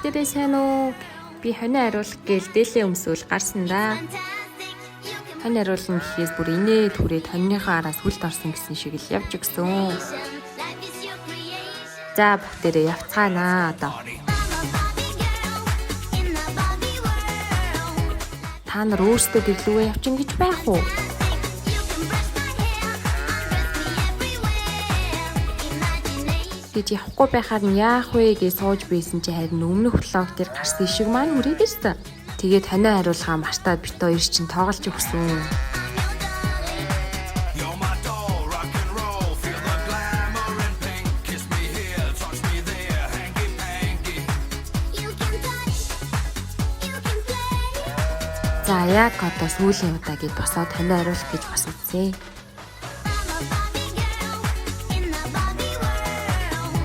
бүгдээрээ сайн уу? Би хонио хариулах гээл дээлээ өмсөөл гарсан да. Хонио хариулна гэхээс бүр инээ түрээд хоньныхоо араас хүлд орсон гэсэн шиг л явж өгсөн. За бүгдээрээ явцгаанаа одоо. Та нар өөрсдөө гэрлүүгээ явчин гэж байх уу? Гэж явахгүй байхаар нь яах вэ гэж сууж байсан чи харин өмнөх влог дээр гарсан шиг маань хүрээд ирсэн. Тэгээд хонио хариулахаа мартаад бит хоёр чинь тоглож өгсөн. За яг одоо сүүлийн удаагийг босоод хонио хариулах гэж бас үзье.